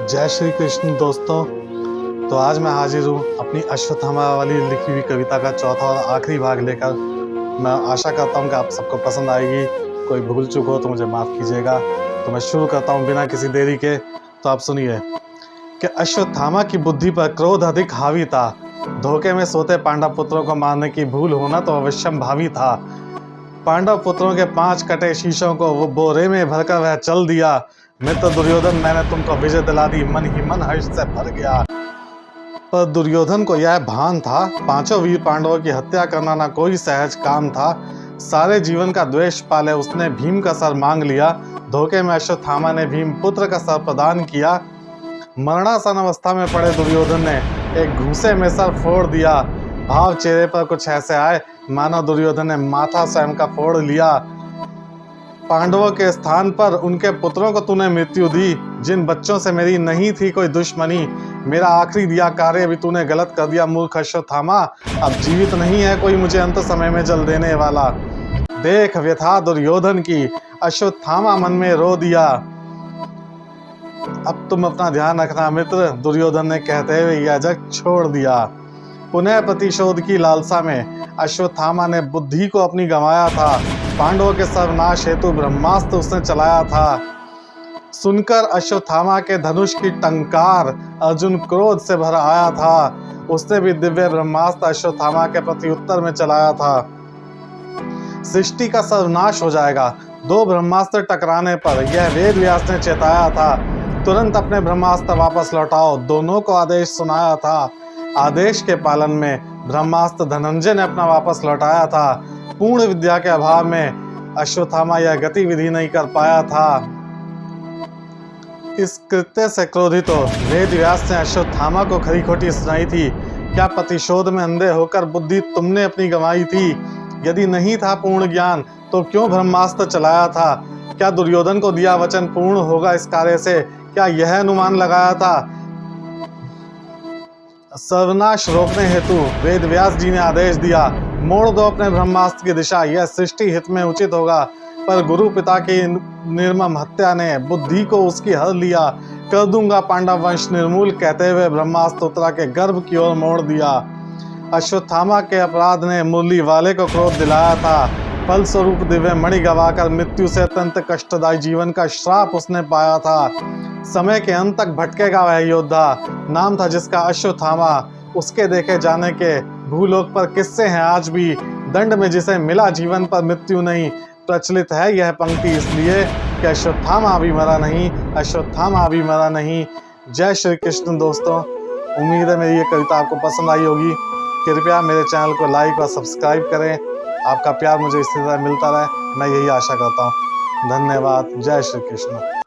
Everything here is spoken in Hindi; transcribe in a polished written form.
जय श्री कृष्ण दोस्तों। तो आज मैं हाजिर हूँ अपनी अश्वत्थामा वाली लिखी हुई कविता का चौथा और आखिरी भाग लेकर। मैं आशा करता हूँ कि आप सबको पसंद आएगी। कोई भूल चूक हो तो मुझे माफ़ कीजिएगा। तो मैं शुरू करता हूँ बिना किसी देरी के। तो आप सुनिए कि अश्वत्थामा की बुद्धि पर क्रोध अधिक हावी था। धोखे में सोते पांडव पुत्रों को मारने की भूल होना तो अवश्यम भावी था। पांडव पुत्रों के 5 कटे शीशों को वो बोरे में भरकर वह चल दिया। मित्र दुर्योधन, मैंने तुमको विजय दिला दी, मन ही मन हर्ष से भर गया। पर दुर्योधन को यह भान था, 5 वीर पांडवों की हत्या करना ना कोई सहज काम था। सारे जीवन का द्वेष पाले उसने भीम का सर मांग लिया। धोखे में अश्वत्थामा ने भीम पुत्र का सर प्रदान किया। मरणासन अवस्था में पड़े दुर्योधन ने एक घूंसे में सर फोड़ दिया। भाव चेहरे पर कुछ ऐसे आए मानो दुर्योधन ने माथा स्वयं का फोड़ लिया। पांडवों के स्थान पर उनके पुत्रों को तूने मृत्यु दी। जिन बच्चों से मेरी नहीं थी कोई दुश्मनी, मेरा आखिरी दिया कार्य भी तूने गलत कर दिया। मूर्ख अश्वत्थामा, अब जीवित नहीं है कोई मुझे अंत समय में जल देने वाला। देख व्यथा दुर्योधन की, अश्वत्थामा मन में रो दिया। अब तुम अपना ध्यान रखना मित्र, दुर्योधन ने कहते हुए यह जग छोड़ दिया। पुनः प्रतिशोध की लालसा में अश्वत्थामा ने बुद्धि को अपनी गंवाया था। पांडवों के सर्वनाश हेतु ब्रह्मास्त्र उसने चलाया था। सुनकर अश्वत्थामा के धनुष की टंकार अर्जुन क्रोध से भर आया था। उसने भी दिव्य ब्रह्मास्त्र अश्वत्थामा के प्रति उत्तर में चलाया था। सृष्टि का सर्वनाश हो जाएगा। 2 ब्रह्मास्त्र टकराने पर यह वेद व्यास ने चेताया था, तुरंत अपने ब्रह्मास्त्र वापस लौटाओ। दोनों को आदेश सुनाया था। आदेश के पालन में ब्रह्मास्त्र धनंजय ने अपना वापस लौटाया था। पूर्ण विद्या के अभाव में अश्वत्थामा यह गतिविधि नहीं कर पाया था। इस कृत्य से क्रोधित हो वेद व्यास ने अश्वत्थामा को खरी खोटी सुनाई थी। क्या प्रतिशोध में अंधे होकर बुद्धि तुमने अपनी गंवाई थी? यदि नहीं था पूर्ण ज्ञान तो क्यों ब्रह्मास्त्र चलाया था? क्या दुर्योधन को दिया वचन पूर्ण होगा इस कार्य से? क्या यह अनुमान लगाया था? सर्वनाश रोकने हेतु वेद व्यास जी ने आदेश दिया, मोड़ दो अपने ब्रह्मास्त्र की दिशा, यह सृष्टि हित में उचित होगा। पर गुरु पिता की निर्मम हत्या ने बुद्धि को उसकी हर लिया। कर दूंगा पांडव वंश निर्मूल, कहते हुए ब्रह्मास्त्र उत्तरा के गर्भ की ओर मोड़ दिया। अश्वत्थामा के अपराध ने मुरली वाले को क्रोध दिलाया था। फलस्वरूप दिव्य मणि गवाकर मृत्यु से अत्यंत कष्टदायी जीवन का श्राप उसने पाया था। समय के अंत तक भटकेगा वह योद्धा, नाम था जिसका अश्वत्थामा। उसके देखे जाने के भूलोक पर किस्से हैं आज भी। दंड में जिसे मिला जीवन पर मृत्यु नहीं। प्रचलित है यह पंक्ति इसलिए कि अश्वत्थामा अभी मरा नहीं, अश्वत्थामा अभी मरा नहीं। जय श्री कृष्ण दोस्तों। उम्मीद है मेरी ये कविता आपको पसंद आई होगी। कृपया मेरे चैनल को लाइक और सब्सक्राइब करें। आपका प्यार मुझे इसी तरह मिलता रहे, मैं यही आशा करता हूँ। धन्यवाद। जय श्री कृष्ण।